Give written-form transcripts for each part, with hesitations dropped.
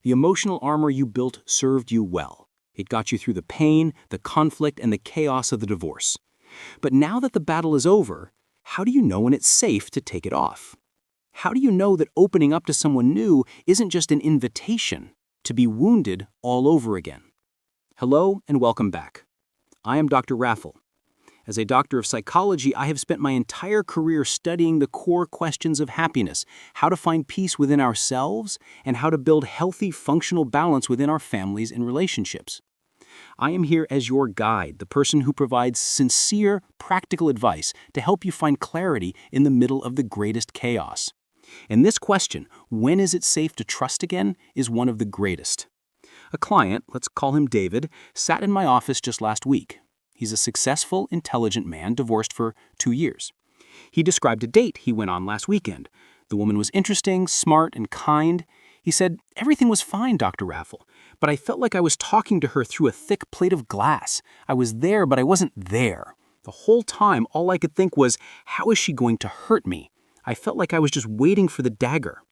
The emotional armor you built served you well. It got you through the pain, the conflict, and the chaos of the divorce. But now that the battle is over, how do you know when it's safe to take it off? How do you know that opening up to someone new isn't just an invitation to be wounded all over again? Hello and welcome back. I am Dr. Raphel'l. As a doctor of psychology, I have spent my entire career studying the core questions of happiness, how to find peace within ourselves, and how to build healthy, functional balance within our families and relationships. I am here as your guide, the person who provides sincere, practical advice to help you find clarity in the middle of the greatest chaos. And this question, when is it safe to trust again, is one of the greatest. A client, let's call him David, sat in my office just last week. He's a successful, intelligent man, divorced for 2 years. He described a date he went on last weekend. The woman was interesting, smart, and kind. He said, "Everything was fine, Dr. Raphel'l, but I felt like I was talking to her through a thick plate of glass. I was there, but I wasn't there. The whole time, all I could think was, how is she going to hurt me? I felt like I was just waiting for the dagger."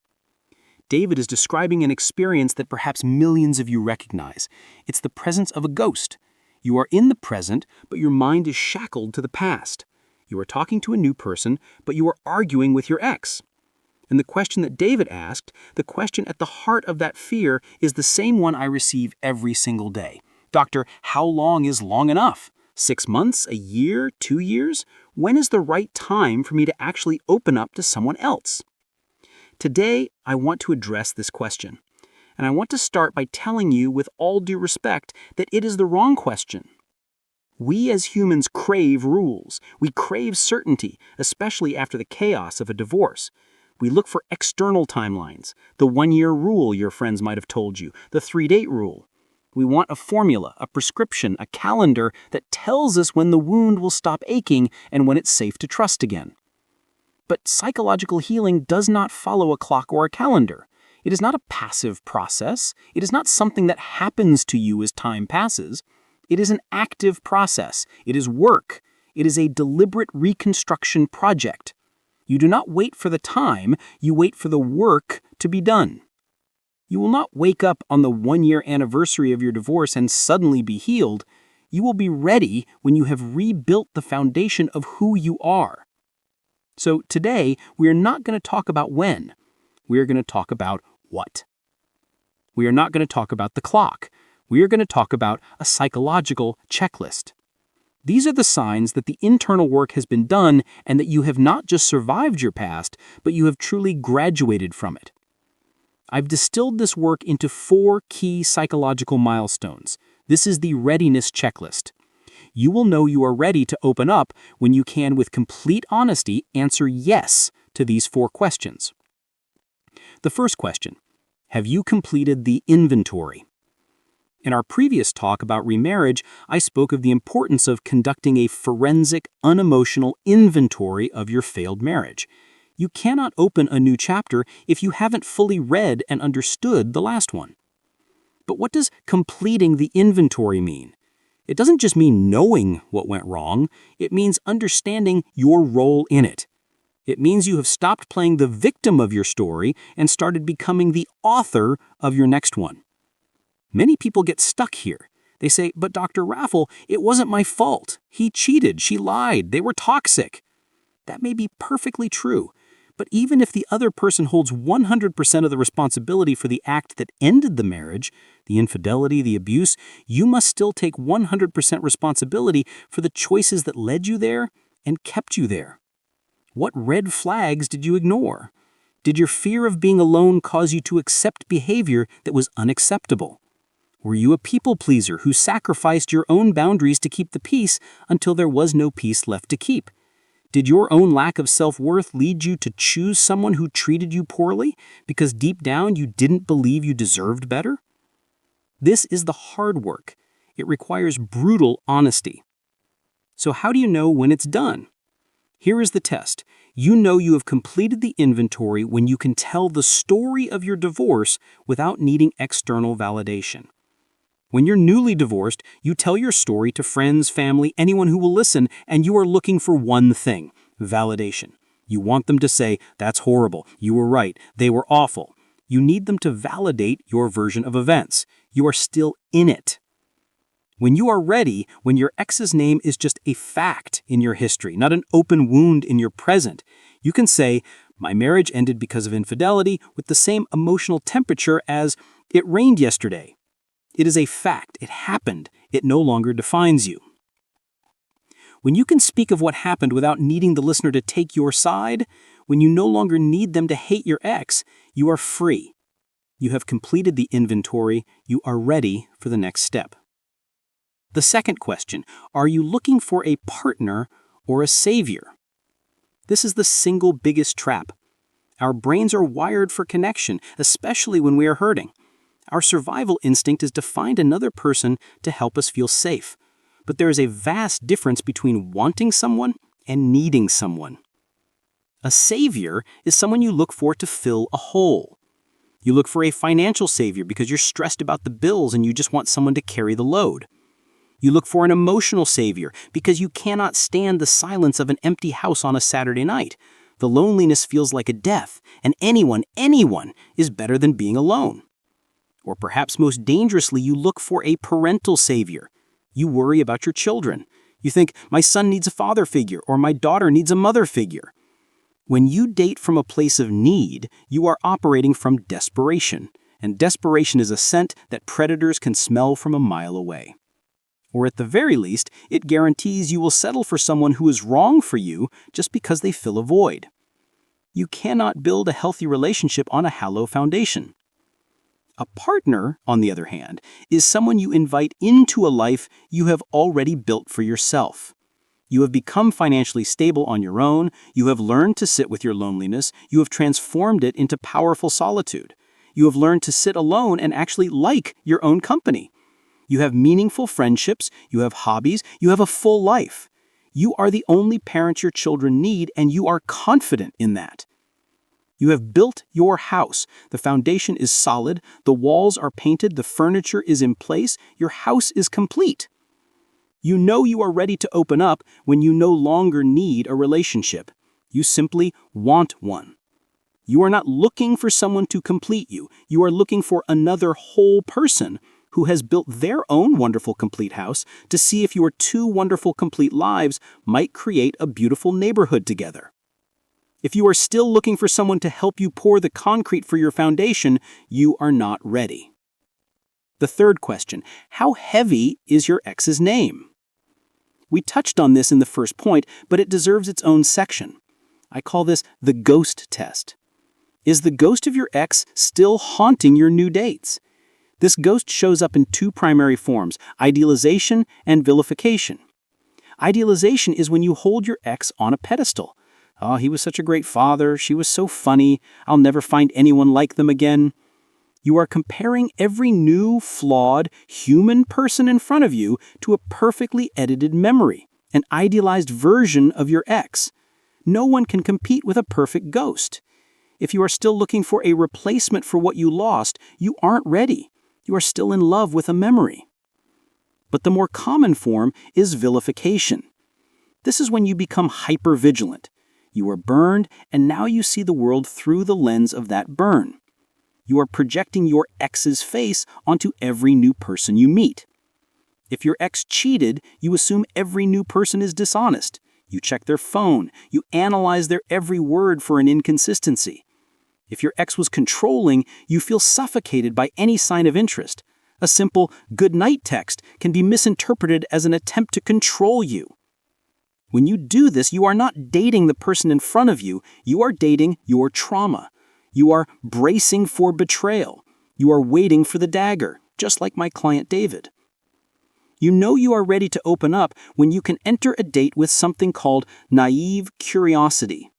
David is describing an experience that perhaps millions of you recognize. It's the presence of a ghost. You are in the present, but your mind is shackled to the past. You are talking to a new person, but you are arguing with your ex. And the question that David asked, the question at the heart of that fear, is the same one I receive every single day. Doctor, how long is long enough? 6 months? A year? 2 years? When is the right time for me to actually open up to someone else? Today, I want to address this question. And I want to start by telling you, with all due respect, that it is the wrong question. We as humans crave rules. We crave certainty, especially after the chaos of a divorce. We look for external timelines, the 1-year rule your friends might have told you, the 3-date rule. We want a formula, a prescription, a calendar that tells us when the wound will stop aching and when it's safe to trust again. But psychological healing does not follow a clock or a calendar. It is not a passive process. It is not something that happens to you as time passes. It is an active process. It is work. It is a deliberate reconstruction project. You do not wait for the time, you wait for the work to be done. You will not wake up on the 1-year anniversary of your divorce and suddenly be healed. You will be ready when you have rebuilt the foundation of who you are. So today, we are not going to talk about when. We are going to talk about what. We are not going to talk about the clock. We are going to talk about a psychological checklist. These are the signs that the internal work has been done and that you have not just survived your past, but you have truly graduated from it. I've distilled this work into 4 key psychological milestones. This is the readiness checklist. You will know you are ready to open up when you can, with complete honesty, answer yes to these 4 questions. The first question, have you completed the inventory? In our previous talk about remarriage, I spoke of the importance of conducting a forensic, unemotional inventory of your failed marriage. You cannot open a new chapter if you haven't fully read and understood the last one. But what does completing the inventory mean? It doesn't just mean knowing what went wrong. It means understanding your role in it. It means you have stopped playing the victim of your story and started becoming the author of your next one. Many people get stuck here. They say, but Dr. Raphel'l, it wasn't my fault. He cheated, she lied, they were toxic. That may be perfectly true, but even if the other person holds 100% of the responsibility for the act that ended the marriage, the infidelity, the abuse, you must still take 100% responsibility for the choices that led you there and kept you there. What red flags did you ignore? Did your fear of being alone cause you to accept behavior that was unacceptable? Were you a people pleaser who sacrificed your own boundaries to keep the peace until there was no peace left to keep? Did your own lack of self-worth lead you to choose someone who treated you poorly because deep down you didn't believe you deserved better? This is the hard work. It requires brutal honesty. So how do you know when it's done? Here is the test. You know you have completed the inventory when you can tell the story of your divorce without needing external validation. When you're newly divorced, you tell your story to friends, family, anyone who will listen, and you are looking for one thing: validation. You want them to say, "That's horrible. You were right. They were awful." You need them to validate your version of events. You are still in it. When you are ready, when your ex's name is just a fact in your history, not an open wound in your present, you can say, "My marriage ended because of infidelity," with the same emotional temperature as "It rained yesterday." It is a fact. It happened. It no longer defines you. When you can speak of what happened without needing the listener to take your side, when you no longer need them to hate your ex, you are free. You have completed the inventory. You are ready for the next step. The second question, are you looking for a partner or a savior? This is the single biggest trap. Our brains are wired for connection, especially when we are hurting. Our survival instinct is to find another person to help us feel safe. But there is a vast difference between wanting someone and needing someone. A savior is someone you look for to fill a hole. You look for a financial savior because you're stressed about the bills and you just want someone to carry the load. You look for an emotional savior because you cannot stand the silence of an empty house on a Saturday night. The loneliness feels like a death, and anyone is better than being alone. Or perhaps most dangerously, you look for a parental savior. You worry about your children. You think, my son needs a father figure, or my daughter needs a mother figure. When you date from a place of need, you are operating from desperation, and desperation is a scent that predators can smell from a mile away. Or at the very least, it guarantees you will settle for someone who is wrong for you just because they fill a void. You cannot build a healthy relationship on a hollow foundation. A partner, on the other hand, is someone you invite into a life you have already built for yourself. You have become financially stable on your own, you have learned to sit with your loneliness, you have transformed it into powerful solitude. You have learned to sit alone and actually like your own company. You have meaningful friendships, you have hobbies, you have a full life. You are the only parent your children need, and you are confident in that. You have built your house. The foundation is solid, the walls are painted, the furniture is in place, your house is complete. You know you are ready to open up when you no longer need a relationship. You simply want one. You are not looking for someone to complete you. You are looking for another whole person who has built their own wonderful complete house to see if your two wonderful complete lives might create a beautiful neighborhood together. If you are still looking for someone to help you pour the concrete for your foundation, you are not ready. The third question, how heavy is your ex's name? We touched on this in the first point, but it deserves its own section. I call this the ghost test. Is the ghost of your ex still haunting your new dates? This ghost shows up in two primary forms, idealization and vilification. Idealization is when you hold your ex on a pedestal. Oh, he was such a great father, she was so funny, I'll never find anyone like them again. You are comparing every new, flawed, human person in front of you to a perfectly edited memory, an idealized version of your ex. No one can compete with a perfect ghost. If you are still looking for a replacement for what you lost, you aren't ready. You are still in love with a memory. But the more common form is vilification. This is when you become hypervigilant. You are burned, and now you see the world through the lens of that burn. You are projecting your ex's face onto every new person you meet. If your ex cheated, you assume every new person is dishonest. You check their phone. You analyze their every word for an inconsistency. If your ex was controlling, you feel suffocated by any sign of interest. A simple "good night" text can be misinterpreted as an attempt to control you. When you do this, you are not dating the person in front of you, you are dating your trauma. You are bracing for betrayal. You are waiting for the dagger, just like my client David. You know you are ready to open up when you can enter a date with something called naive curiosity.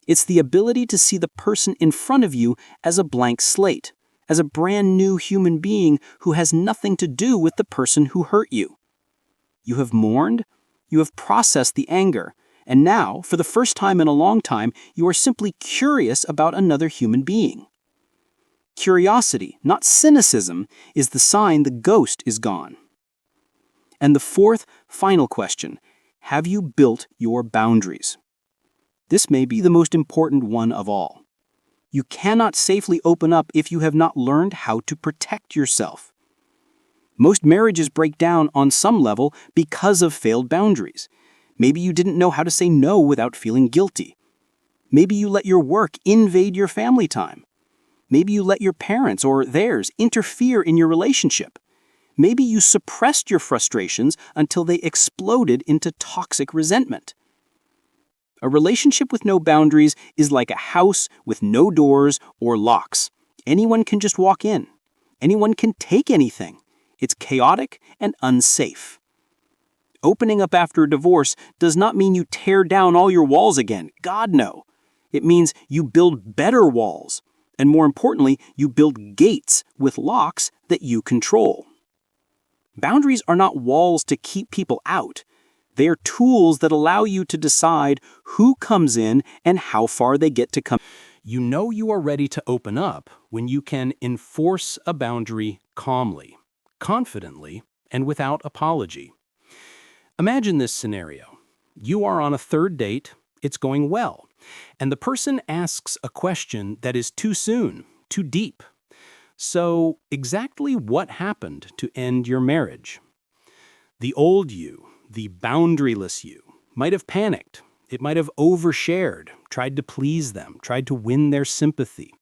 It's the ability to see the person in front of you as a blank slate, as a brand new human being who has nothing to do with the person who hurt you. You have mourned, you have processed the anger, and now, for the first time in a long time, you are simply curious about another human being. Curiosity, not cynicism, is the sign the ghost is gone. And the fourth, final question, have you built your boundaries? This may be the most important one of all. You cannot safely open up if you have not learned how to protect yourself. Most marriages break down on some level because of failed boundaries. Maybe you didn't know how to say no without feeling guilty. Maybe you let your work invade your family time. Maybe you let your parents or theirs interfere in your relationship. Maybe you suppressed your frustrations until they exploded into toxic resentment. A relationship with no boundaries is like a house with no doors or locks. Anyone can just walk in. Anyone can take anything. It's chaotic and unsafe. Opening up after a divorce does not mean you tear down all your walls again. God, no. It means you build better walls. And more importantly, you build gates with locks that you control. Boundaries are not walls to keep people out. They are tools that allow you to decide who comes in and how far they get to come. You know you are ready to open up when you can enforce a boundary calmly, confidently, and without apology. Imagine this scenario. You are on a third date, it's going well, and the person asks a question that is too soon, too deep. So, exactly what happened to end your marriage? The old you, the boundaryless you, might have panicked. It might have overshared, tried to please them, tried to win their sympathy.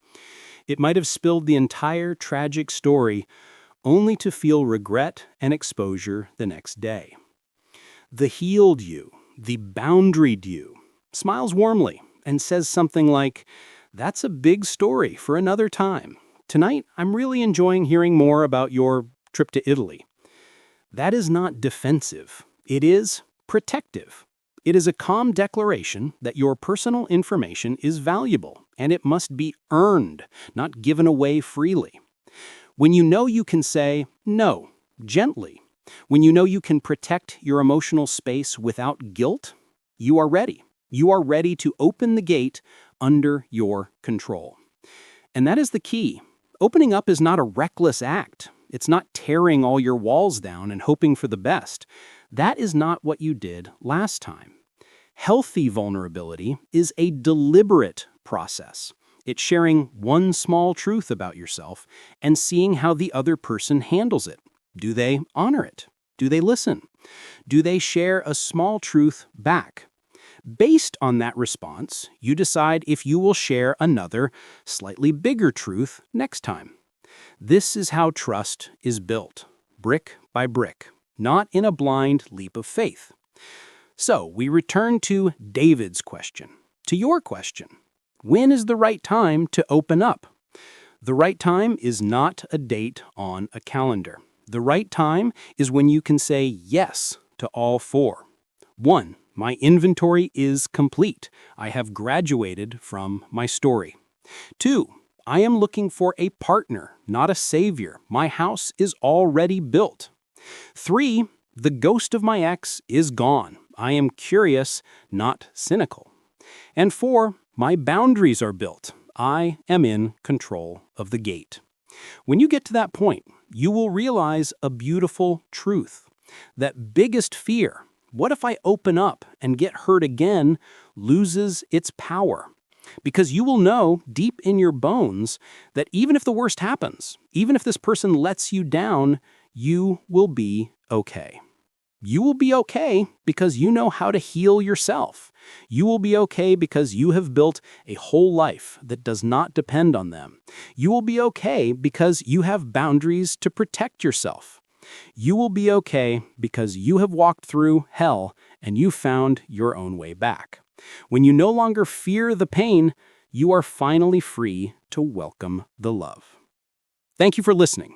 It might have spilled the entire tragic story only to feel regret and exposure the next day. The healed you, the boundaried you, smiles warmly and says something like, "That's a big story for another time. Tonight, I'm really enjoying hearing more about your trip to Italy." That is not defensive. It is protective. It is a calm declaration that your personal information is valuable and it must be earned, not given away freely. When you know you can say no gently, when you know you can protect your emotional space without guilt, you are ready. You are ready to open the gate under your control. And that is the key. Opening up is not a reckless act. It's not tearing all your walls down and hoping for the best. That is not what you did last time. Healthy vulnerability is a deliberate process. It's sharing one small truth about yourself and seeing how the other person handles it. Do they honor it? Do they listen? Do they share a small truth back? Based on that response, you decide if you will share another, slightly bigger truth next time. This is how trust is built, brick by brick, not in a blind leap of faith. So we return to David's question, to your question. When is the right time to open up? The right time is not a date on a calendar. The right time is when you can say yes to all four. 1. My inventory is complete. I have graduated from my story. 2. I am looking for a partner, not a savior. My house is already built. 3. The ghost of my ex is gone. I am curious, not cynical. And 4. My boundaries are built. I am in control of the gate. When you get to that point, you will realize a beautiful truth. That biggest fear, what if I open up and get hurt again, loses its power. Because you will know deep in your bones that even if the worst happens, even if this person lets you down, you will be okay. You will be okay because you know how to heal yourself. You will be okay because you have built a whole life that does not depend on them. You will be okay because you have boundaries to protect yourself. You will be okay because you have walked through hell and you found your own way back. When you no longer fear the pain, you are finally free to welcome the love. Thank you for listening.